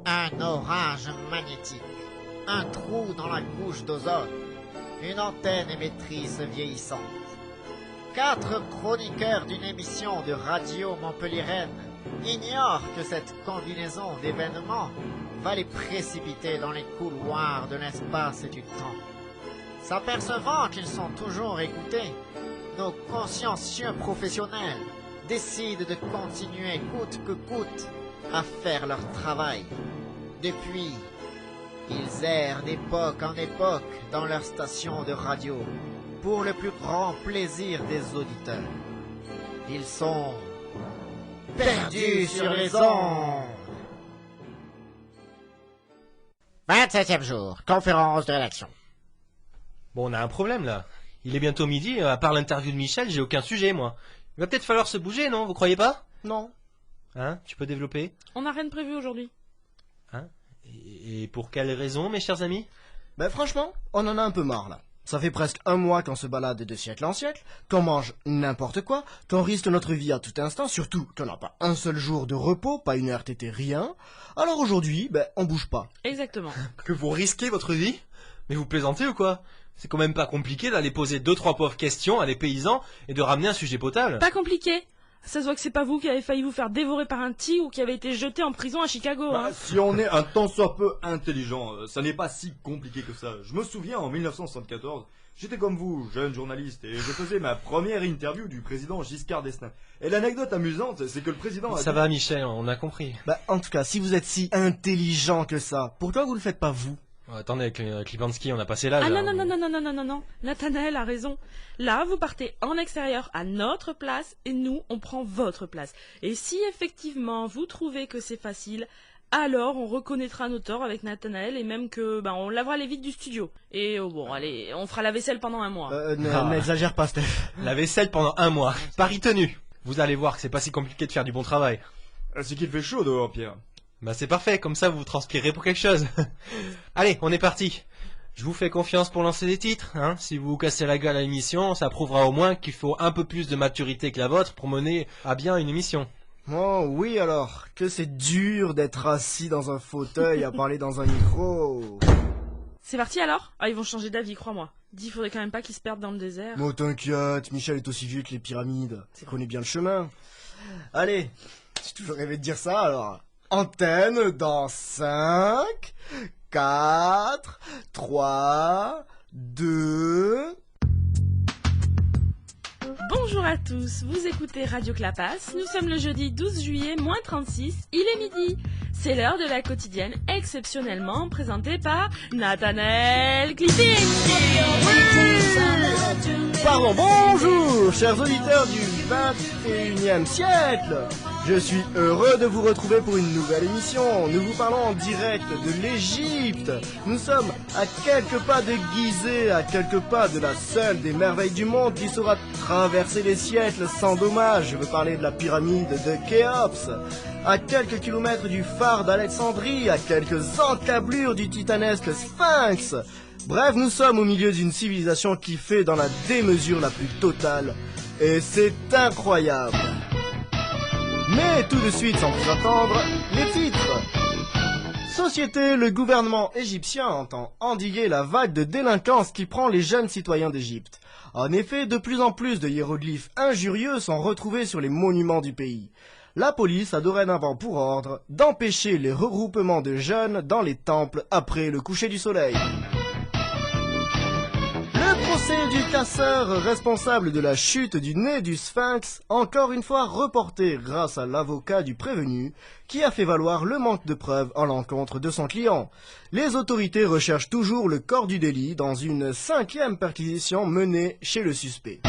Un orage magnétique, un trou dans la couche d'ozone, une antenne émettrice vieillissante. 4 chroniqueurs d'une émission de radio montpelliéraine ignorent que cette combinaison d'événements va les précipiter dans les couloirs de l'espace et du temps. S'apercevant qu'ils sont toujours écoutés, nos consciencieux professionnels décident de continuer coûte que coûte à faire leur travail. Depuis, ils errent d'époque en époque dans leur station de radio pour le plus grand plaisir des auditeurs. Ils sont perdus sur les ondes. 27e jour, conférence de rédaction. Bon, on a un problème là. Il est bientôt midi, à part l'interview de Michel, j'ai aucun sujet moi. Il va peut-être falloir se bouger, non? Vous croyez pas? Non. Hein? Tu peux développer? On n'a rien de prévu aujourd'hui. Hein? Et pour quelle raison, mes chers amis? Ben franchement, on en a un peu marre là. Ça fait presque un mois qu'on se balade de siècle en siècle, qu'on mange n'importe quoi, qu'on risque notre vie à tout instant, surtout qu'on n'a pas un seul jour de repos, pas une RTT, rien. Alors aujourd'hui, ben on bouge pas. Exactement. Que vous risquez votre vie? Mais vous plaisantez ou quoi? C'est quand même pas compliqué d'aller poser 2-3 pauvres questions à des paysans et de ramener un sujet potable. Pas compliqué. Ça se voit que c'est pas vous qui avez failli vous faire dévorer par un tigre ou qui avez été jeté en prison à Chicago. Bah, si on est un tant soit peu intelligent, ça n'est pas si compliqué que ça. Je me souviens, en 1974, j'étais comme vous, jeune journaliste, et je faisais ma première interview du président Giscard d'Estaing. Et l'anecdote amusante, c'est que le président a Ça dit... va Michel, on a compris. Ben en tout cas, si vous êtes si intelligent que ça, pourquoi vous le faites pas vous? Attendez, avec Libansky, on a passé l'âge. Ah là. non. Nathanaël a raison. Là, vous partez en extérieur à notre place et nous, on prend votre place. Et si effectivement vous trouvez que c'est facile, alors on reconnaîtra nos torts avec Nathanaël et même que on lavera les vides du studio. Et bon, allez, on fera la vaisselle pendant un mois. N'exagère pas, Steph. La vaisselle pendant un mois. Pari tenu. Vous allez voir que c'est pas si compliqué de faire du bon travail. C'est qu'il fait chaud dehors, Pierre. Bah c'est parfait, comme ça vous transpirez pour quelque chose. Allez, on est parti. Je vous fais confiance pour lancer des titres, hein. Si vous vous cassez la gueule à l'émission, ça prouvera au moins qu'il faut un peu plus de maturité que la vôtre pour mener à bien une émission. Oh oui alors, que c'est dur d'être assis dans un fauteuil à parler dans un micro. C'est parti alors? Ah, ils vont changer d'avis, crois-moi. Dis, faudrait quand même pas qu'ils se perdent dans le désert. Bon t'inquiète, Michel est aussi vieux que les pyramides. Il connaît bien le chemin. Allez, j'ai toujours rêvé de dire ça alors. Antenne dans 5, 4, 3, 2... Bonjour à tous, vous écoutez Radio Clapas, nous sommes le jeudi 12 juillet, moins 36, il est midi. C'est l'heure de la quotidienne exceptionnellement présentée par Nathanaël Clipping. Pardon, bonjour, chers auditeurs du 21e siècle. Je suis heureux de vous retrouver pour une nouvelle émission. Nous vous parlons en direct de l'Égypte. Nous sommes à quelques pas de Gizeh, à quelques pas de la seule des merveilles du monde qui saura traverser les siècles sans dommage. Je veux parler de la pyramide de Khéops. À quelques kilomètres du phare d'Alexandrie, à quelques encablures du titanesque Sphinx. Bref, nous sommes au milieu d'une civilisation qui fait dans la démesure la plus totale. Et c'est incroyable. Mais tout de suite, sans plus attendre, les titres. Société, le gouvernement égyptien entend endiguer la vague de délinquance qui prend les jeunes citoyens d'Égypte. En effet, de plus en plus de hiéroglyphes injurieux sont retrouvés sur les monuments du pays. La police a dorénavant pour ordre d'empêcher les regroupements de jeunes dans les temples après le coucher du soleil. Le procès du casseur responsable de la chute du nez du Sphinx, encore une fois reporté grâce à l'avocat du prévenu, qui a fait valoir le manque de preuves en l'encontre de son client. Les autorités recherchent toujours le corps du délit dans une 5e perquisition menée chez le suspect.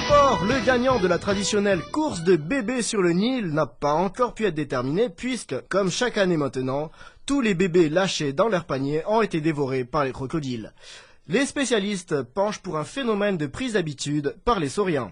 Sport, le gagnant de la traditionnelle course de bébés sur le Nil n'a pas encore pu être déterminé puisque, comme chaque année maintenant, tous les bébés lâchés dans leur panier ont été dévorés par les crocodiles. Les spécialistes penchent pour un phénomène de prise d'habitude par les sauriens.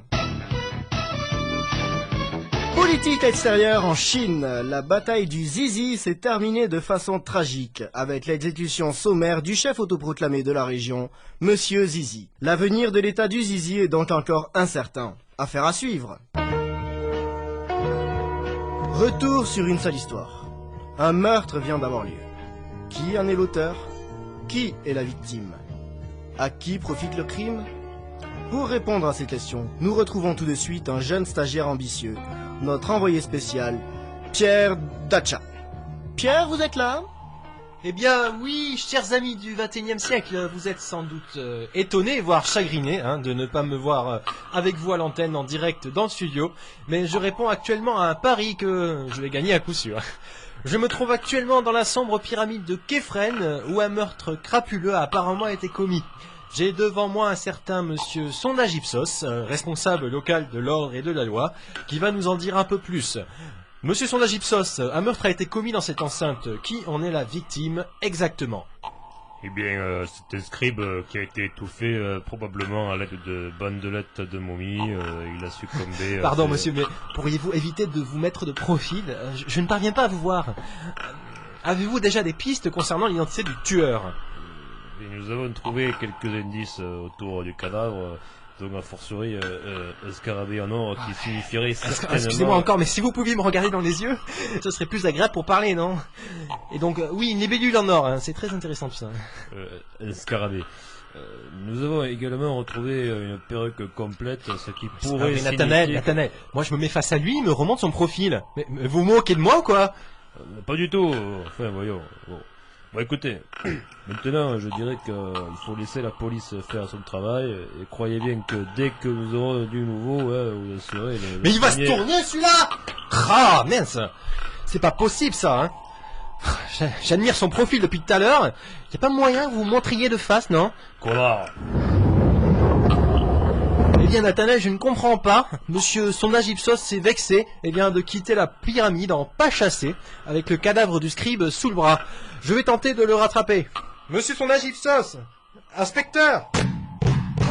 Politique extérieure en Chine, la bataille du Zizi s'est terminée de façon tragique, avec l'exécution sommaire du chef autoproclamé de la région, Monsieur Zizi. L'avenir de l'état du Zizi est donc encore incertain. Affaire à suivre. Retour sur une seule histoire. Un meurtre vient d'avoir lieu. Qui en est l'auteur? Qui est la victime? À qui profite le crime? Pour répondre à ces questions, nous retrouvons tout de suite un jeune stagiaire ambitieux, notre envoyé spécial, Pierre Dacha. Pierre, vous êtes là? Eh bien oui, chers amis du XXIe siècle, vous êtes sans doute étonnés, voire chagrinés, de ne pas me voir avec vous à l'antenne en direct dans le studio, mais je réponds actuellement à un pari que je vais gagner à coup sûr. Je me trouve actuellement dans la sombre pyramide de Képhren, où un meurtre crapuleux a apparemment été commis. J'ai devant moi un certain monsieur Sondage Ipsos, responsable local de l'ordre et de la loi, qui va nous en dire un peu plus. Monsieur Sondage Ipsos, un meurtre a été commis dans cette enceinte. Qui en est la victime exactement? Eh bien, c'est un scribe qui a été étouffé probablement à l'aide de bandelettes de momie. Il a succombé. Pardon monsieur, mais pourriez-vous éviter de vous mettre de profil? Je ne parviens pas à vous voir. Avez-vous déjà des pistes concernant l'identité du tueur? Et nous avons trouvé quelques indices autour du cadavre, donc a fortiori un scarabée en or qui signifierait certainement... Excusez-moi encore, mais si vous pouviez me regarder dans les yeux, ce serait plus agréable pour parler, non? Et donc, oui, une libellule en or, c'est très intéressant tout ça. Un scarabée. Nous avons également retrouvé une perruque complète, ce qui pourrait signifier... Nathanaël, moi je me mets face à lui, il me remonte son profil. Mais vous vous moquez de moi ou quoi? Pas du tout, enfin voyons... Bon écoutez, maintenant je dirais qu'il faut laisser la police faire son travail et croyez bien que dès que nous aurons du nouveau, vous serez Mais il va se tourner celui-là! Ah mince! C'est pas possible ça, J'admire son profil depuis tout à l'heure. Y a pas moyen que vous vous montriez de face, non? Quoi? Eh bien Nathanaël, je ne comprends pas. Monsieur Sondage Ipsos s'est vexé de quitter la pyramide en pas chassé, avec le cadavre du scribe sous le bras. Je vais tenter de le rattraper. Monsieur Sondage Ipsos! Inspecteur!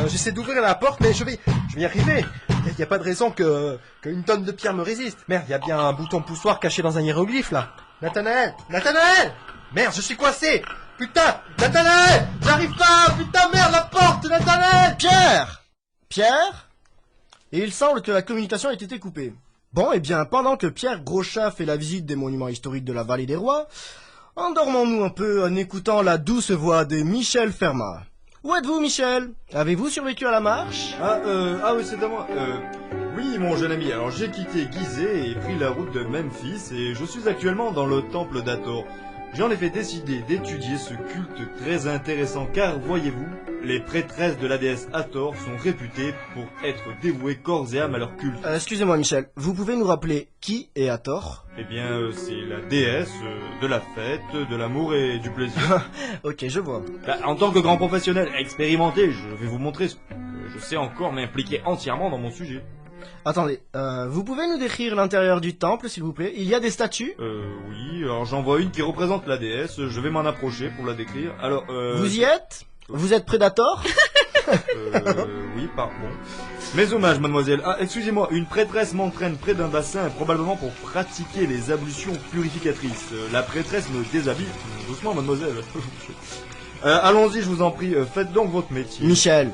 J'essaie d'ouvrir la porte, mais je vais y arriver. Il n'y a pas de raison qu'une tonne de pierre me résiste. Merde, il y a bien un bouton poussoir caché dans un hiéroglyphe, là. Nathanaël! Merde, je suis coincé! Putain! Nathanaël! J'arrive pas! Putain, merde, la porte! Nathanaël! Pierre? Et il semble que la communication ait été coupée. Bon, eh bien, pendant que Pierre Groschat fait la visite des monuments historiques de la Vallée des Rois, endormons-nous un peu en écoutant la douce voix de Michel Fermat. Où êtes-vous, Michel? Avez-vous survécu à la marche? Oui, c'est à moi. Oui, mon jeune ami, alors j'ai quitté Gizeh et pris la route de Memphis et je suis actuellement dans le temple d'Hathor. J'ai en effet décidé d'étudier ce culte très intéressant car, voyez-vous, les prêtresses de la déesse Hathor sont réputées pour être dévouées corps et âme à leur culte. Excusez-moi, Michel, vous pouvez nous rappeler qui est Hathor? Eh bien, c'est la déesse de la fête, de l'amour et du plaisir. Ok, je vois. En tant que grand professionnel expérimenté, je vais vous montrer ce que je sais encore m'impliquer entièrement dans mon sujet. Attendez, vous pouvez nous décrire l'intérieur du temple, s'il vous plaît? Il y a des statues? Oui, alors j'en vois une qui représente la déesse, je vais m'en approcher pour la décrire. Alors, Vous y êtes? Vous êtes prédateur? Oui, pardon. Mes hommages, mademoiselle. Ah, excusez-moi, une prêtresse m'entraîne près d'un bassin, probablement pour pratiquer les ablutions purificatrices. La prêtresse me déshabille. Doucement, mademoiselle. Allons-y, je vous en prie, faites donc votre métier. Michel?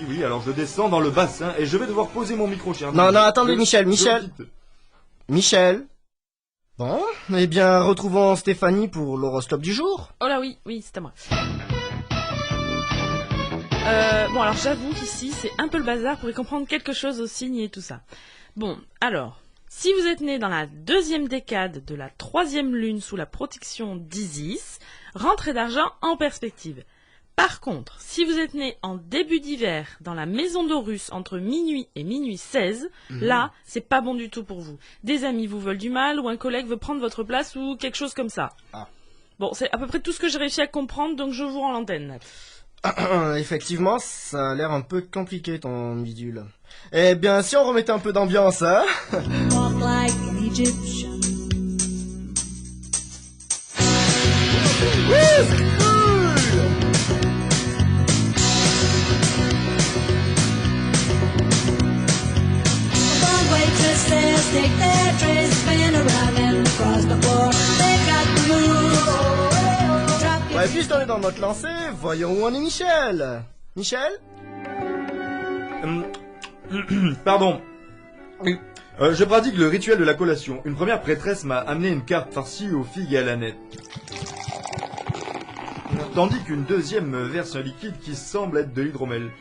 Oui, alors je descends dans le bassin et je vais devoir poser mon micro, cher. Non, attendez, Michel. Bon, eh bien, retrouvons Stéphanie pour l'horoscope du jour. Oh là oui, c'est à moi. Bon alors j'avoue qu'ici c'est un peu le bazar pour y comprendre quelque chose aux signes et tout ça. Bon, alors, si vous êtes né dans la 2e décade de la 3e lune sous la protection d'Isis, rentrée d'argent en perspective. Par contre, si vous êtes né en début d'hiver dans la maison d'Horus entre minuit et minuit 16, là, c'est pas bon du tout pour vous. Des amis vous veulent du mal ou un collègue veut prendre votre place ou quelque chose comme ça. Bon, c'est à peu près tout ce que j'ai réussi à comprendre, donc je vous rends l'antenne. Effectivement, ça a l'air un peu compliqué ton bidule. Eh bien, si on remettait un peu d'ambiance, hein? Walk like an Egyptian. Blonde waitresses take their trays, spin around and across the floor. They got the moves. Drop your Ouais, puisqu'on est dans notre lancée, voyons où on est Michel. Michel? Pardon. Je pratique le rituel de la collation. Une première prêtresse m'a amené une carte farcie aux figues et à l'aneth. Tandis qu'une deuxième verse un liquide qui semble être de l'hydromel.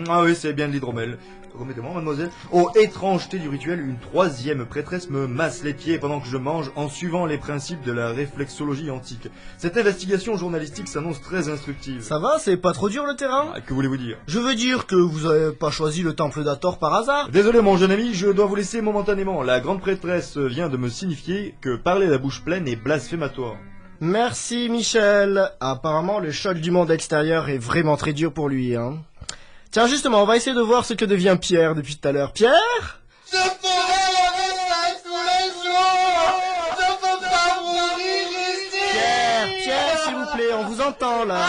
Ah oui, c'est bien de l'hydromel. Remettez-moi, mademoiselle. Oh, étrangeté du rituel, une troisième prêtresse me masse les pieds pendant que je mange en suivant les principes de la réflexologie antique. Cette investigation journalistique s'annonce très instructive. Ça va, c'est pas trop dur le terrain? Ah, que voulez-vous dire? Je veux dire que vous avez pas choisi le temple d'Hathor par hasard? Désolé mon jeune ami, je dois vous laisser momentanément. La grande prêtresse vient de me signifier que parler la bouche pleine est blasphématoire. Merci Michel. Apparemment le choc du monde extérieur est vraiment très dur pour lui, hein. Tiens justement, on va essayer de voir ce que devient Pierre depuis tout à l'heure. Pierre? Je ferai la vaisselle tous les jours. Je peux pas mourir ici. Pierre, s'il vous plaît, on vous entend là.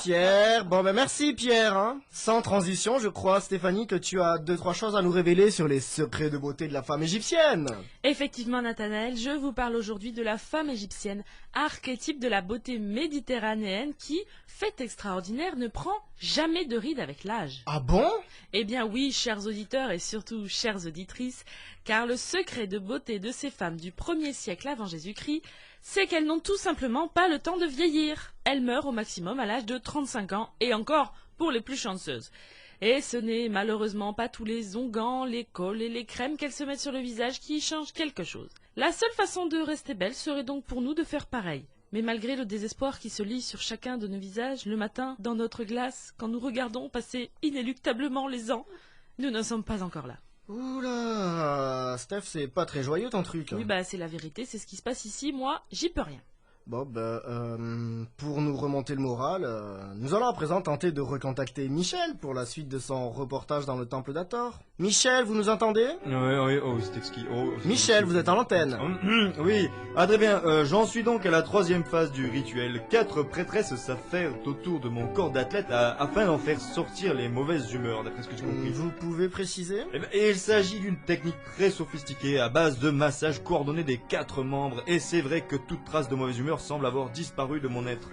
Pierre, bon ben merci Pierre, hein. Sans transition, je crois Stéphanie que tu as 2-3 choses à nous révéler sur les secrets de beauté de la femme égyptienne. Effectivement, Nathanaël, je vous parle aujourd'hui de la femme égyptienne, archétype de la beauté méditerranéenne qui, fait extraordinaire, ne prend jamais de rides avec l'âge. Ah bon? Eh bien oui, chers auditeurs et surtout chères auditrices, car le secret de beauté de ces femmes du 1er siècle avant Jésus-Christ, c'est qu'elles n'ont tout simplement pas le temps de vieillir. Elles meurent au maximum à l'âge de 35 ans, et encore pour les plus chanceuses. Et ce n'est malheureusement pas tous les onguents, les cols et les crèmes qu'elles se mettent sur le visage qui changent quelque chose. La seule façon de rester belle serait donc pour nous de faire pareil. Mais malgré le désespoir qui se lit sur chacun de nos visages le matin dans notre glace, quand nous regardons passer inéluctablement les ans, nous n'en sommes pas encore là. Oula, Steph, c'est pas très joyeux ton truc. Oui, bah c'est la vérité, c'est ce qui se passe ici, moi, j'y peux rien. Bon, pour nous remonter le moral, nous allons à présent tenter de recontacter Michel pour la suite de son reportage dans le temple d'Hathor. Michel, vous nous entendez? Oui, oh, c'est exquis. Oh, c'est Michel, exquis. vous êtes à l'antenne. Oui, ah très bien, j'en suis donc à la troisième phase du rituel. 4 prêtresses s'affairent autour de mon corps d'athlète afin d'en faire sortir les mauvaises humeurs, d'après ce que j'ai compris. Vous pouvez préciser? Et il s'agit d'une technique très sophistiquée à base de massage coordonné des 4 membres, et c'est vrai que toute trace de mauvaise humeur semble avoir disparu de mon être.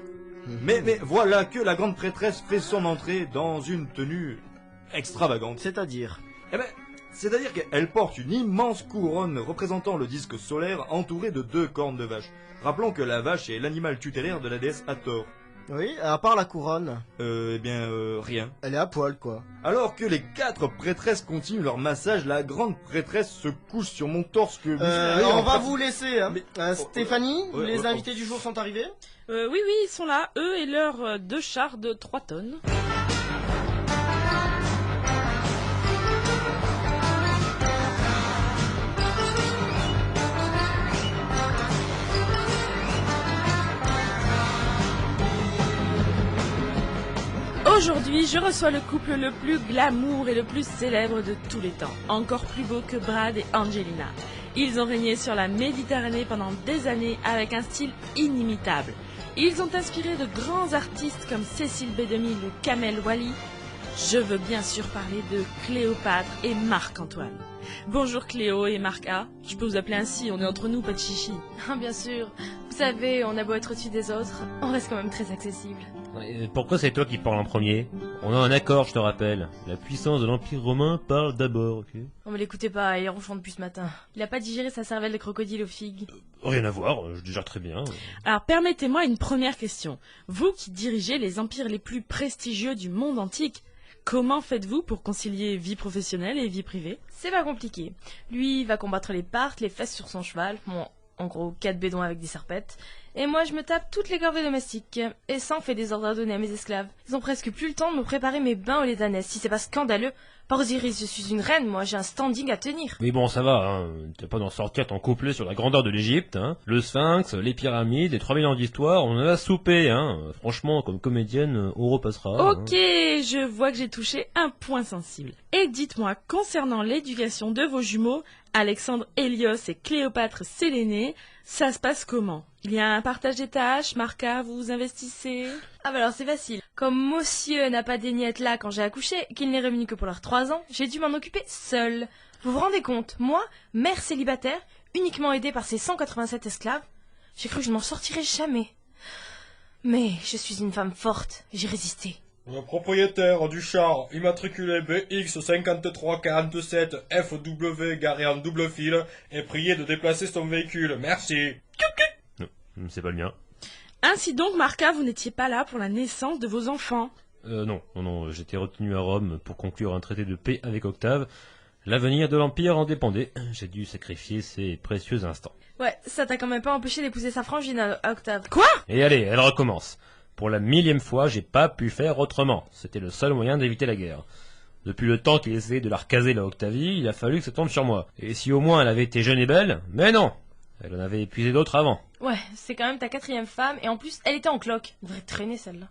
Mais voilà que la grande prêtresse fait son entrée dans une tenue extravagante. C'est-à-dire? C'est-à-dire qu'elle porte une immense couronne représentant le disque solaire entouré de 2 cornes de vache. Rappelons que la vache est l'animal tutélaire de la déesse Hathor. Oui, à part la couronne. Rien. Elle est à poil, quoi. Alors que les 4 prêtresses continuent leur massage, la grande prêtresse se couche sur mon torse que... on va vous laisser, hein. Stéphanie, ouais, les ouais, invités du jour sont arrivés? Oui, ils sont là, eux et leurs 2 chars de 3 tonnes. Aujourd'hui, je reçois le couple le plus glamour et le plus célèbre de tous les temps. Encore plus beau que Brad et Angelina. Ils ont régné sur la Méditerranée pendant des années avec un style inimitable. Ils ont inspiré de grands artistes comme Cécile B2000 ou Kamel Wally. Je veux bien sûr parler de Cléopâtre et Marc-Antoine. Bonjour Cléo et Marc A. Je peux vous appeler ainsi, on est entre nous, pas de chichi. Ah, bien sûr. Vous savez, on a beau être au-dessus des autres, on reste quand même très accessible. Pourquoi c'est toi qui parles en premier? On a un accord, je te rappelle. La puissance de l'Empire romain parle d'abord, ok? On me l'écoutez pas, il est ronchon depuis ce matin. Il a pas digéré sa cervelle de crocodile aux figues. Rien à voir, je digère très bien. Alors permettez-moi une première question. Vous qui dirigez les empires les plus prestigieux du monde antique, comment faites-vous pour concilier vie professionnelle et vie privée? C'est pas compliqué. Lui, il va combattre les Parthes, les fesses sur son cheval, bon, en gros 4 bédons avec des serpettes. Et moi, je me tape toutes les corvées domestiques. Et ça en fait des ordres à donner à mes esclaves. Ils ont presque plus le temps de me préparer mes bains au lait d'ânesse, si c'est pas scandaleux. Par Osiris, je suis une reine, moi, j'ai un standing à tenir. Mais bon, ça va, hein. T'es pas d'en sortir ton couplet sur la grandeur de l'Égypte, hein. Le Sphinx, les pyramides, les 3000 ans d'histoire, on en a soupé, hein. Franchement, comme comédienne, on repassera. Ok, je vois que j'ai touché un point sensible. Et dites-moi, concernant l'éducation de vos jumeaux, Alexandre Hélios et Cléopâtre Sélénée, ça se passe comment? Il y a un partage des tâches, Marca, vous investissez? Ah bah alors c'est facile. Comme monsieur n'a pas daigné être là quand j'ai accouché, qu'il n'est revenu que pour leurs 3 ans, j'ai dû m'en occuper seule. Vous vous rendez compte? Moi, mère célibataire, uniquement aidée par ses 187 esclaves, j'ai cru que je ne m'en sortirais jamais. Mais je suis une femme forte, j'ai résisté. Le propriétaire du char immatriculé BX5347 FW garé en double fil est prié de déplacer son véhicule. Merci. Non, c'est pas le mien. Ainsi donc, Marca, vous n'étiez pas là pour la naissance de vos enfants. Non, j'étais retenu à Rome pour conclure un traité de paix avec Octave. L'avenir de l'Empire en dépendait. J'ai dû sacrifier ces précieux instants. Ouais, ça t'a quand même pas empêché d'épouser sa frangine à Octave. Quoi? Et allez, elle recommence. Pour la 1000e fois, j'ai pas pu faire autrement. C'était le seul moyen d'éviter la guerre. Depuis le temps qu'il essayait de la recaser la Octavie, il a fallu que ça tombe sur moi. Et si au moins elle avait été jeune et belle, mais non, elle en avait épuisé d'autres avant. Ouais, c'est quand même ta 4e femme, et en plus, elle était en cloque. Elle devrait traîner celle-là.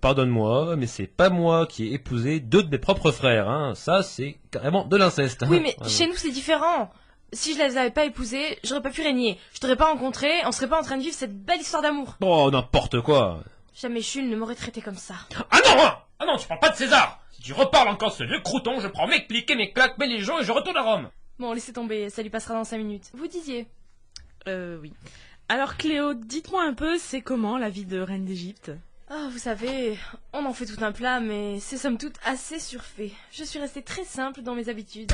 Pardonne-moi, mais c'est pas moi qui ai épousé 2 de mes propres frères, hein. Ça, c'est carrément de l'inceste. Oui, mais Ouais, chez nous, c'est différent. Si je les avais pas épousées, j'aurais pas pu régner. Je t'aurais pas rencontré, on serait pas en train de vivre cette belle histoire d'amour. Oh, n'importe quoi. Jamais Jules ne m'aurait traité comme ça. Ah non, tu parles pas de César. Si tu reparles encore ce vieux crouton, je prends mes clics et mes claques, mes légions et je retourne à Rome. Bon, laissez tomber, ça lui passera dans 5 minutes. Vous disiez? Oui. Alors Cléo, dites-moi un peu, c'est comment la vie de reine d'Égypte? Ah, vous savez, on en fait tout un plat, mais c'est somme toute assez surfait. Je suis restée très simple dans mes habitudes.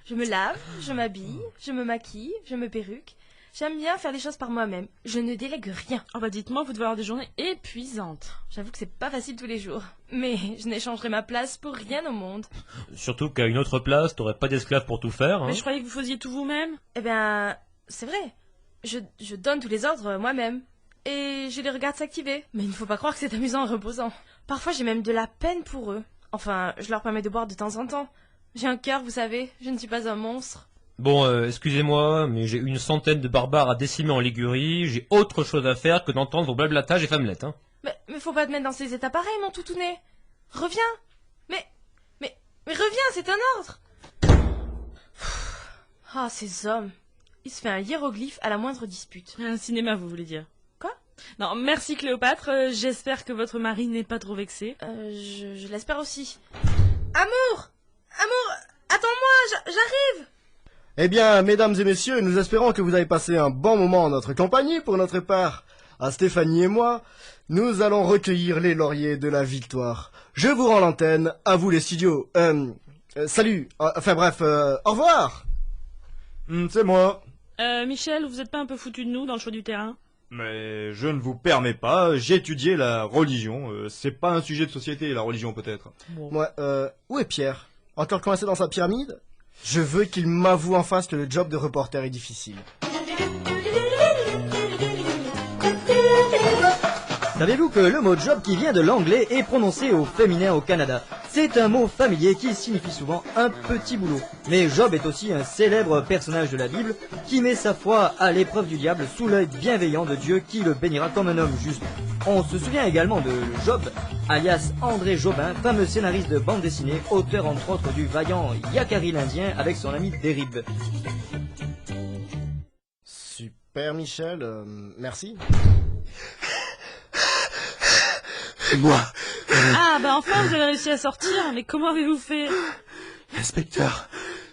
Je me lave, je m'habille, je me maquille, je me perruque. J'aime bien faire les choses par moi-même. Je ne délègue rien. Oh bah dites-moi, vous devez avoir des journées épuisantes. J'avoue que c'est pas facile tous les jours. Mais je n'échangerai ma place pour rien au monde. Surtout qu'à une autre place, t'aurais pas d'esclave pour tout faire, hein. Mais je croyais que vous faisiez tout vous-même. Eh bien, c'est vrai. Je donne tous les ordres moi-même. Et je les regarde s'activer. Mais il ne faut pas croire que c'est amusant et reposant. Parfois, j'ai même de la peine pour eux. Enfin, je leur permets de boire de temps en temps. J'ai un cœur, vous savez. Je ne suis pas un monstre. Bon, excusez-moi, mais j'ai une centaine de barbares à décimer en Ligurie, j'ai autre chose à faire que d'entendre vos blablatages et femmelettes, hein. Mais faut pas te mettre dans ces états pareils, mon toutounet. Reviens. Mais reviens, c'est un ordre. Ah, ces hommes. Il se fait un hiéroglyphe à la moindre dispute. Un cinéma, vous voulez dire? Quoi? Non, merci Cléopâtre, j'espère que votre mari n'est pas trop vexé. Je l'espère aussi. Amour, attends-moi, j'arrive. Eh bien, mesdames et messieurs, nous espérons que vous avez passé un bon moment en notre compagnie. Pour notre part, à Stéphanie et moi, nous allons recueillir les lauriers de la victoire. Je vous rends l'antenne, à vous les studios. Salut, enfin bref, au revoir. C'est moi. Michel, vous êtes pas un peu foutu de nous dans le choix du terrain? Mais je ne vous permets pas, j'ai étudié la religion. C'est pas un sujet de société, la religion peut-être. Bon. Ouais, où est Pierre? Encore coincé dans sa pyramide? Je veux qu'il m'avoue en face que le job de reporter est difficile. Savez-vous que le mot job qui vient de l'anglais est prononcé au féminin au Canada? C'est un mot familier qui signifie souvent un petit boulot. Mais Job est aussi un célèbre personnage de la Bible qui met sa foi à l'épreuve du diable sous l'œil bienveillant de Dieu qui le bénira comme un homme juste. On se souvient également de Job, alias André Jobin, fameux scénariste de bande dessinée, auteur entre autres du vaillant Yakari l'Indien avec son ami Derib. Super Michel, merci. Moi, Ah bah enfin vous avez réussi à sortir, mais comment avez-vous fait? inspecteur,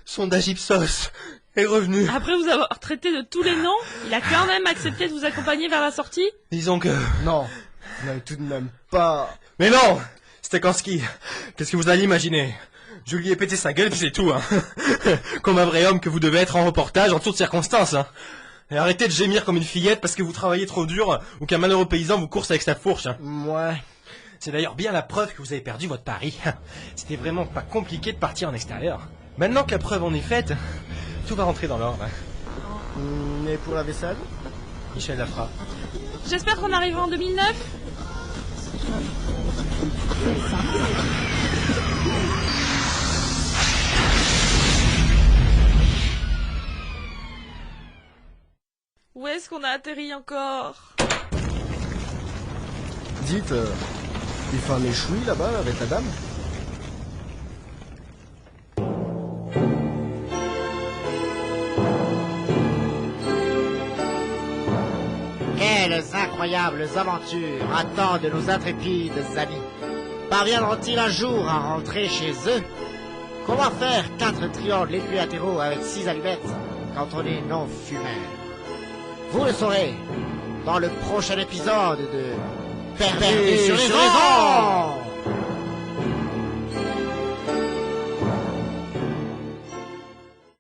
sondage Ipsos est revenu. Après vous avoir traité de tous les noms, il a quand même accepté de vous accompagner vers la sortie? Disons que... Non, vous n'avez tout de même pas... Mais non, Stekanski, qu'est-ce que vous allez imaginer? Je lui ai pété sa gueule puis c'est tout, hein. Comme un vrai homme que vous devez être en reportage en toutes circonstances, hein. Et arrêtez de gémir comme une fillette parce que vous travaillez trop dur ou qu'un malheureux paysan vous course avec sa fourche, hein. Ouais. C'est d'ailleurs bien la preuve que vous avez perdu votre pari. C'était vraiment pas compliqué de partir en extérieur. Maintenant que la preuve en est faite, tout va rentrer dans l'ordre. Mais pour la vaisselle? Michel la fera. J'espère qu'on arrivera en 2009. Où est-ce qu'on a atterri encore? Dites, il fait un échoui là-bas avec la dame? Quelles incroyables aventures attendent nos intrépides amis. Parviendront-ils un jour à rentrer chez eux? Comment faire 4 triangles équilatéraux avec 6 allumettes quand on est non-fumeur? Vous le saurez dans le prochain épisode de perdu sur les rangs.